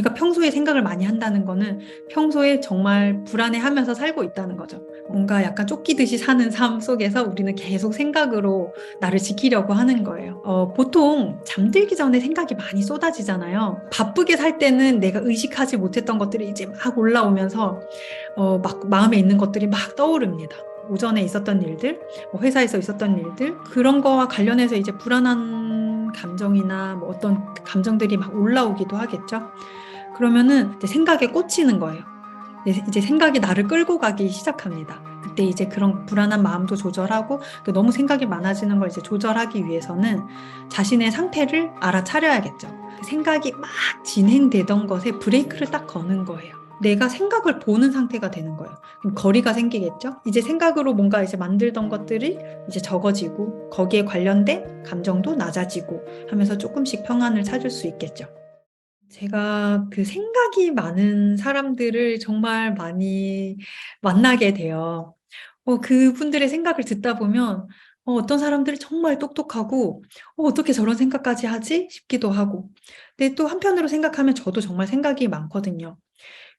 우리가 평소에 생각을 많이 한다는 거는 평소에 정말 불안해하면서 살고 있다는 거죠. 뭔가 약간 쫓기듯이 사는 삶 속에서 우리는 계속 생각으로 나를 지키려고 하는 거예요. 보통 잠들기 전에 생각이 많이 쏟아지잖아요. 바쁘게 살 때는 내가 의식하지 못했던 것들이 이제 막 올라오면서 막 마음에 있는 것들이 막 떠오릅니다. 오전에 있었던 일들, 뭐 회사에서 있었던 일들, 그런 거와 관련해서 이제 불안한 감정이나 뭐 어떤 감정들이 막 올라오기도 하겠죠. 그러면은 이제 생각에 꽂히는 거예요. 이제 생각이 나를 끌고 가기 시작합니다. 그때 이제 그런 불안한 마음도 조절하고 너무 생각이 많아지는 걸 이제 조절하기 위해서는 자신의 상태를 알아차려야겠죠. 생각이 막 진행되던 것에 브레이크를 딱 거는 거예요. 내가 생각을 보는 상태가 되는 거예요. 그럼 거리가 생기겠죠? 이제 생각으로 뭔가 이제 만들던 것들이 이제 적어지고 거기에 관련된 감정도 낮아지고 하면서 조금씩 평안을 찾을 수 있겠죠. 제가 그 생각이 많은 사람들을 정말 많이 만나게 돼요. 그분들의 생각을 듣다 보면 어떤 사람들이 정말 똑똑하고 어떻게 저런 생각까지 하지? 싶기도 하고. 근데 또 한편으로 생각하면 저도 정말 생각이 많거든요.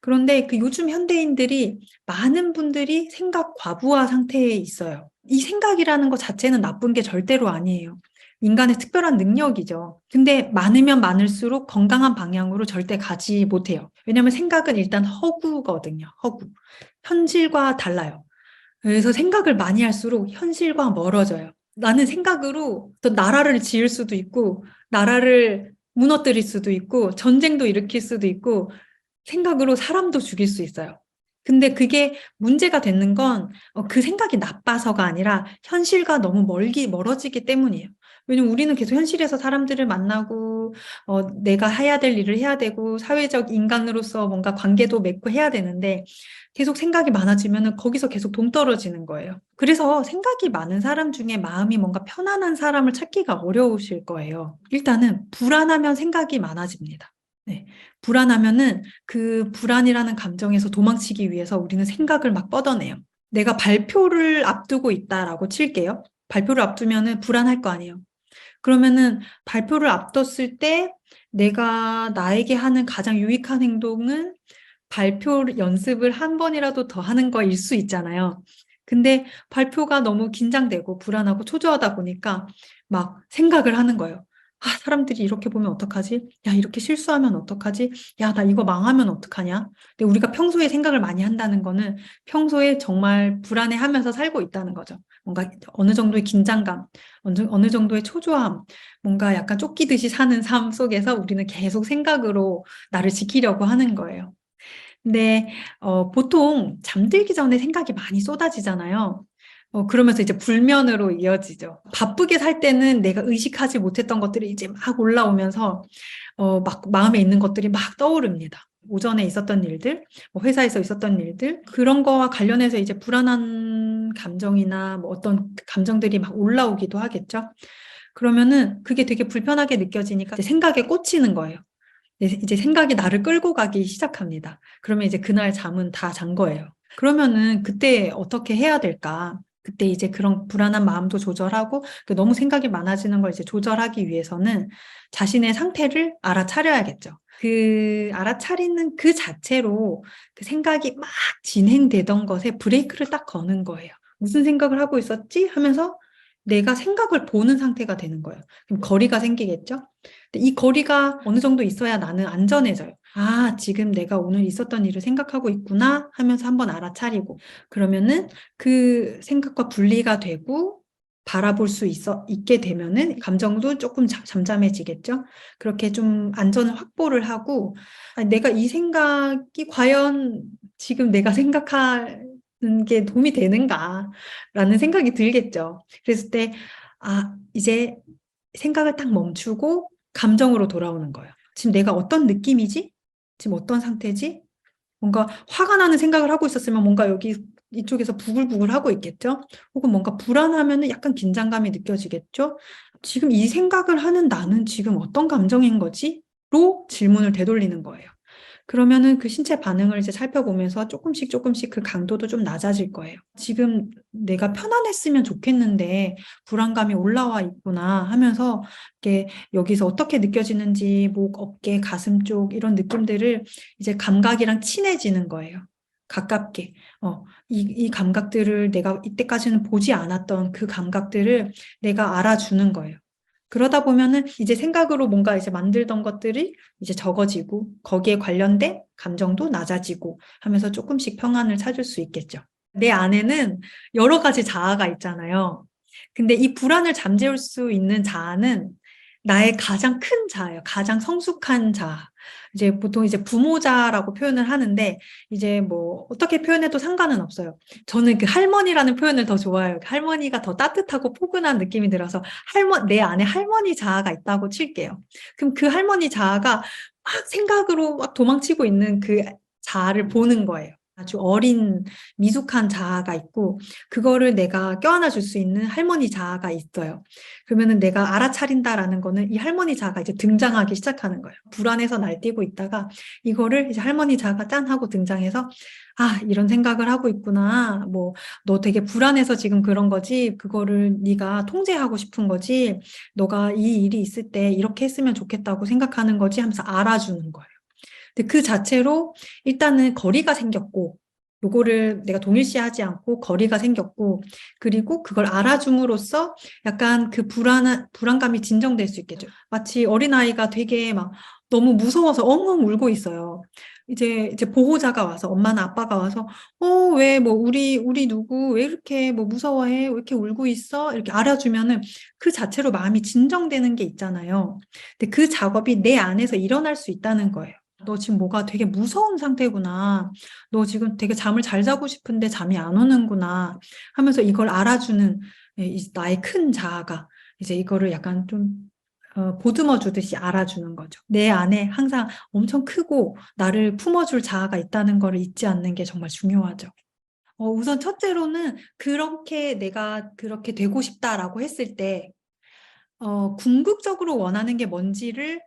그런데 그 요즘 현대인들이 많은 분들이 생각 과부하 상태에 있어요. 이 생각이라는 것 자체는 나쁜 게 절대로 아니에요. 인간의 특별한 능력이죠. 근데 많으면 많을수록 건강한 방향으로 절대 가지 못해요. 왜냐하면 생각은 일단 허구거든요. 허구. 현실과 달라요. 그래서 생각을 많이 할수록 현실과 멀어져요. 나는 생각으로 또 나라를 지을 수도 있고, 나라를 무너뜨릴 수도 있고, 전쟁도 일으킬 수도 있고, 생각으로 사람도 죽일 수 있어요. 근데 그게 문제가 되는 건 그 생각이 나빠서가 아니라 현실과 너무 멀어지기 때문이에요. 왜냐면 우리는 계속 현실에서 사람들을 만나고 내가 해야 될 일을 해야 되고 사회적 인간으로서 뭔가 관계도 맺고 해야 되는데 계속 생각이 많아지면 거기서 계속 동떨어지는 거예요. 그래서 생각이 많은 사람 중에 마음이 뭔가 편안한 사람을 찾기가 어려우실 거예요. 일단은 불안하면 생각이 많아집니다. 네. 불안하면은 그 불안이라는 감정에서 도망치기 위해서 우리는 생각을 막 뻗어내요. 내가 발표를 앞두고 있다라고 칠게요. 발표를 앞두면은 불안할 거 아니에요. 그러면은 발표를 앞뒀을 때 내가 나에게 하는 가장 유익한 행동은 발표 연습을 한 번이라도 더 하는 거일 수 있잖아요. 근데 발표가 너무 긴장되고 불안하고 초조하다 보니까 막 생각을 하는 거예요. 아, 사람들이 이렇게 보면 어떡하지? 야, 이렇게 실수하면 어떡하지? 야, 나 이거 망하면 어떡하냐? 근데 우리가 평소에 생각을 많이 한다는 거는 평소에 정말 불안해하면서 살고 있다는 거죠. 뭔가 어느 정도의 긴장감, 어느 정도의 초조함, 뭔가 약간 쫓기듯이 사는 삶 속에서 우리는 계속 생각으로 나를 지키려고 하는 거예요. 근데 보통 잠들기 전에 생각이 많이 쏟아지잖아요. 그러면서 이제 불면으로 이어지죠. 바쁘게 살 때는 내가 의식하지 못했던 것들이 이제 막 올라오면서 막 마음에 있는 것들이 막 떠오릅니다. 오전에 있었던 일들, 뭐 회사에서 있었던 일들, 그런 거와 관련해서 이제 불안한 감정이나 뭐 어떤 감정들이 막 올라오기도 하겠죠. 그러면은 그게 되게 불편하게 느껴지니까 이제 생각에 꽂히는 거예요. 이제 생각이 나를 끌고 가기 시작합니다. 그러면 이제 그날 잠은 다 잔 거예요. 그러면은 그때 어떻게 해야 될까? 그때 이제 그런 불안한 마음도 조절하고 너무 생각이 많아지는 걸 이제 조절하기 위해서는 자신의 상태를 알아차려야겠죠. 그 알아차리는 그 자체로 그 생각이 막 진행되던 것에 브레이크를 딱 거는 거예요. 무슨 생각을 하고 있었지? 하면서 내가 생각을 보는 상태가 되는 거예요. 그럼 거리가 생기겠죠? 근데 이 거리가 어느 정도 있어야 나는 안전해져요. 아, 지금 내가 오늘 있었던 일을 생각하고 있구나 하면서 한번 알아차리고 그러면은 그 생각과 분리가 되고 바라볼 수 있게 되면은 감정도 조금 잠잠해지겠죠. 그렇게 좀 안전을 확보를 하고 아니, 내가 이 생각이 과연 지금 내가 생각하는 게 도움이 되는가라는 생각이 들겠죠. 그랬을 때 이제 생각을 딱 멈추고 감정으로 돌아오는 거예요. 지금 내가 어떤 느낌이지? 지금 어떤 상태지? 뭔가 화가 나는 생각을 하고 있었으면 뭔가 여기 이쪽에서 부글부글 하고 있겠죠? 혹은 뭔가 불안하면 약간 긴장감이 느껴지겠죠? 지금 이 생각을 하는 나는 지금 어떤 감정인 거지? 로 질문을 되돌리는 거예요. 그러면은 그 신체 반응을 이제 살펴보면서 조금씩 조금씩 그 강도도 좀 낮아질 거예요. 지금 내가 편안했으면 좋겠는데 불안감이 올라와 있구나 하면서 이게 여기서 어떻게 느껴지는지 목, 어깨, 가슴 쪽 이런 느낌들을 이제 감각이랑 친해지는 거예요. 가깝게. 이 감각들을 내가 이때까지는 보지 않았던 그 감각들을 내가 알아주는 거예요. 그러다 보면은 이제 생각으로 뭔가 이제 만들던 것들이 이제 적어지고 거기에 관련된 감정도 낮아지고 하면서 조금씩 평안을 찾을 수 있겠죠. 내 안에는 여러 가지 자아가 있잖아요. 근데 이 불안을 잠재울 수 있는 자아는 나의 가장 큰 자아예요. 가장 성숙한 자아. 이제 보통 이제 부모자라고 표현을 하는데 이제 뭐 어떻게 표현해도 상관은 없어요. 저는 그 할머니라는 표현을 더 좋아해요. 할머니가 더 따뜻하고 포근한 느낌이 들어서 내 안에 할머니 자아가 있다고 칠게요. 그럼 그 할머니 자아가 막 생각으로 막 도망치고 있는 그 자아를 보는 거예요. 아주 어린 미숙한 자아가 있고 그거를 내가 껴안아 줄 수 있는 할머니 자아가 있어요. 그러면은 내가 알아차린다라는 거는 이 할머니 자아가 이제 등장하기 시작하는 거예요. 불안해서 날뛰고 있다가 이거를 이제 할머니 자아가 짠 하고 등장해서 아, 이런 생각을 하고 있구나. 뭐 너 되게 불안해서 지금 그런 거지. 그거를 네가 통제하고 싶은 거지. 너가 이 일이 있을 때 이렇게 했으면 좋겠다고 생각하는 거지 하면서 알아주는 거예요. 근데 그 자체로 일단은 거리가 생겼고, 요거를 내가 동일시하지 않고 거리가 생겼고, 그리고 그걸 알아줌으로써 약간 그 불안감이 진정될 수 있겠죠. 마치 어린아이가 되게 막 너무 무서워서 엉엉 울고 있어요. 이제 보호자가 와서, 엄마나 아빠가 와서, 왜 뭐, 우리 누구, 왜 이렇게 뭐 무서워해? 왜 이렇게 울고 있어? 이렇게 알아주면은 그 자체로 마음이 진정되는 게 있잖아요. 근데 그 작업이 내 안에서 일어날 수 있다는 거예요. 너 지금 뭐가 되게 무서운 상태구나. 너 지금 되게 잠을 잘 자고 싶은데 잠이 안 오는구나. 하면서 이걸 알아주는 나의 큰 자아가 이제 이거를 약간 좀 보듬어 주듯이 알아주는 거죠. 내 안에 항상 엄청 크고 나를 품어줄 자아가 있다는 걸 잊지 않는 게 정말 중요하죠. 우선 첫째로는 그렇게 내가 그렇게 되고 싶다라고 했을 때 궁극적으로 원하는 게 뭔지를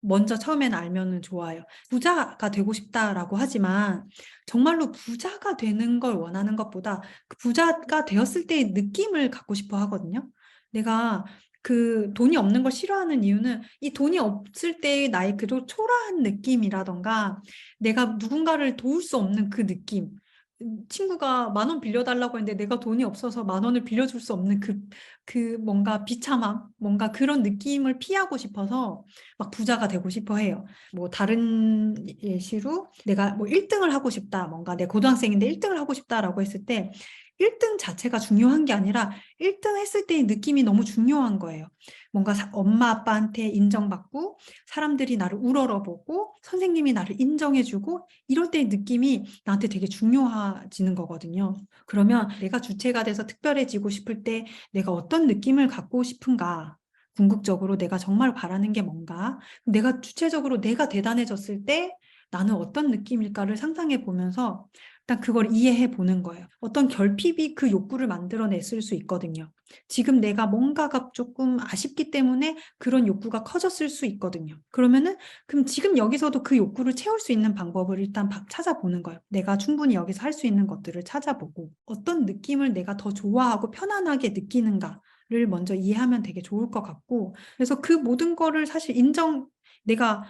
먼저 처음엔 알면은 좋아요. 부자가 되고 싶다라고 하지만 정말로 부자가 되는 걸 원하는 것보다 그 부자가 되었을 때의 느낌을 갖고 싶어 하거든요. 내가 그 돈이 없는 걸 싫어하는 이유는 이 돈이 없을 때의 나의 그 초라한 느낌이라던가 내가 누군가를 도울 수 없는 그 느낌. 친구가 10,000원 빌려달라고 했는데 내가 돈이 없어서 10,000원을 빌려줄 수 없는 그 뭔가 비참함, 뭔가 그런 느낌을 피하고 싶어서 막 부자가 되고 싶어 해요. 뭐 다른 예시로 내가 뭐 1등을 하고 싶다, 뭔가 내 고등학생인데 1등을 하고 싶다라고 했을 때 1등 자체가 중요한 게 아니라 1등 했을 때의 느낌이 너무 중요한 거예요. 뭔가 엄마 아빠한테 인정받고 사람들이 나를 우러러보고 선생님이 나를 인정해주고 이럴 때의 느낌이 나한테 되게 중요해지는 거거든요. 그러면 내가 주체가 돼서 특별해지고 싶을 때 내가 어떤 느낌을 갖고 싶은가? 궁극적으로 내가 정말 바라는 게 뭔가? 내가 주체적으로 내가 대단해졌을 때 나는 어떤 느낌일까를 상상해 보면서 일단 그걸 이해해 보는 거예요. 어떤 결핍이 그 욕구를 만들어냈을 수 있거든요. 지금 내가 뭔가가 조금 아쉽기 때문에 그런 욕구가 커졌을 수 있거든요. 그럼 지금 여기서도 그 욕구를 채울 수 있는 방법을 일단 찾아보는 거예요. 내가 충분히 여기서 할 수 있는 것들을 찾아보고 어떤 느낌을 내가 더 좋아하고 편안하게 느끼는가를 먼저 이해하면 되게 좋을 것 같고 그래서 그 모든 거를 사실 내가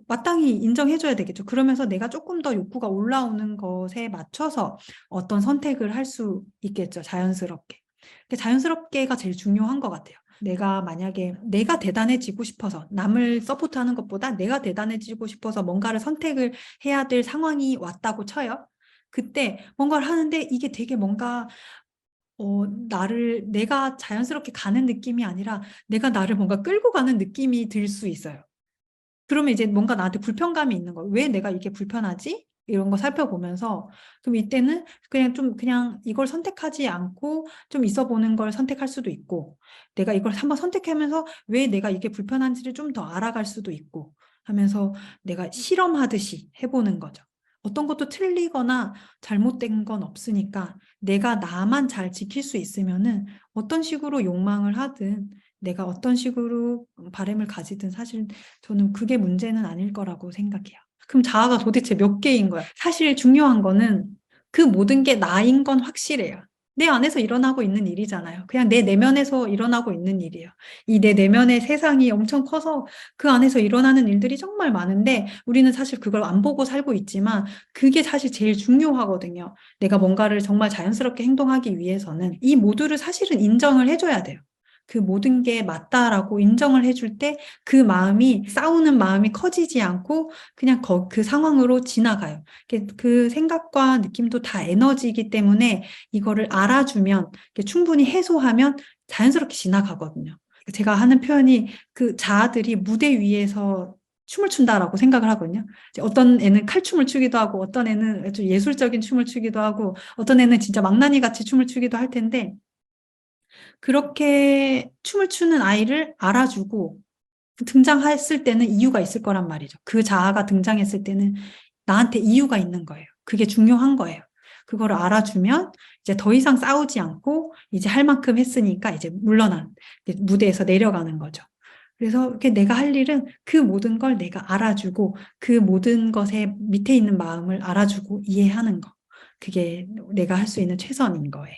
마땅히 인정해줘야 되겠죠. 그러면서 내가 조금 더 욕구가 올라오는 것에 맞춰서 어떤 선택을 할 수 있겠죠. 자연스럽게. 자연스럽게가 제일 중요한 것 같아요. 내가 만약에 내가 대단해지고 싶어서 남을 서포트하는 것보다 내가 대단해지고 싶어서 뭔가를 선택을 해야 될 상황이 왔다고 쳐요. 그때 뭔가를 하는데 이게 되게 뭔가 내가 자연스럽게 가는 느낌이 아니라 내가 나를 뭔가 끌고 가는 느낌이 들 수 있어요. 그러면 이제 뭔가 나한테 불편감이 있는 거예요. 왜 내가 이게 불편하지? 이런 거 살펴보면서 그럼 이때는 그냥 이걸 선택하지 않고 좀 있어 보는 걸 선택할 수도 있고 내가 이걸 한번 선택하면서 왜 내가 이게 불편한지를 좀 더 알아갈 수도 있고 하면서 내가 실험하듯이 해보는 거죠. 어떤 것도 틀리거나 잘못된 건 없으니까 내가 나만 잘 지킬 수 있으면은 어떤 식으로 욕망을 하든 내가 어떤 식으로 바램을 가지든 사실 저는 그게 문제는 아닐 거라고 생각해요. 그럼 자아가 도대체 몇 개인 거야? 사실 중요한 거는 그 모든 게 나인 건 확실해요. 내 안에서 일어나고 있는 일이잖아요. 그냥 내 내면에서 일어나고 있는 일이에요. 이 내 내면의 세상이 엄청 커서 그 안에서 일어나는 일들이 정말 많은데 우리는 사실 그걸 안 보고 살고 있지만 그게 사실 제일 중요하거든요. 내가 뭔가를 정말 자연스럽게 행동하기 위해서는 이 모두를 사실은 인정을 해줘야 돼요. 그 모든 게 맞다라고 인정을 해줄 때 그 마음이 싸우는 마음이 커지지 않고 그냥 그 상황으로 지나가요. 그 생각과 느낌도 다 에너지이기 때문에 이거를 알아주면 충분히 해소하면 자연스럽게 지나가거든요. 제가 하는 표현이 그 자아들이 무대 위에서 춤을 춘다라고 생각을 하거든요. 이제 어떤 애는 칼춤을 추기도 하고 어떤 애는 아주 예술적인 춤을 추기도 하고 어떤 애는 진짜 망나니 같이 춤을 추기도 할 텐데 그렇게 춤을 추는 아이를 알아주고 등장했을 때는 이유가 있을 거란 말이죠. 그 자아가 등장했을 때는 나한테 이유가 있는 거예요. 그게 중요한 거예요. 그거를 알아주면 이제 더 이상 싸우지 않고 이제 할 만큼 했으니까 이제 물러난 이제 무대에서 내려가는 거죠. 그래서 이렇게 내가 할 일은 그 모든 걸 내가 알아주고 그 모든 것에 밑에 있는 마음을 알아주고 이해하는 거. 그게 내가 할 수 있는 최선인 거예요.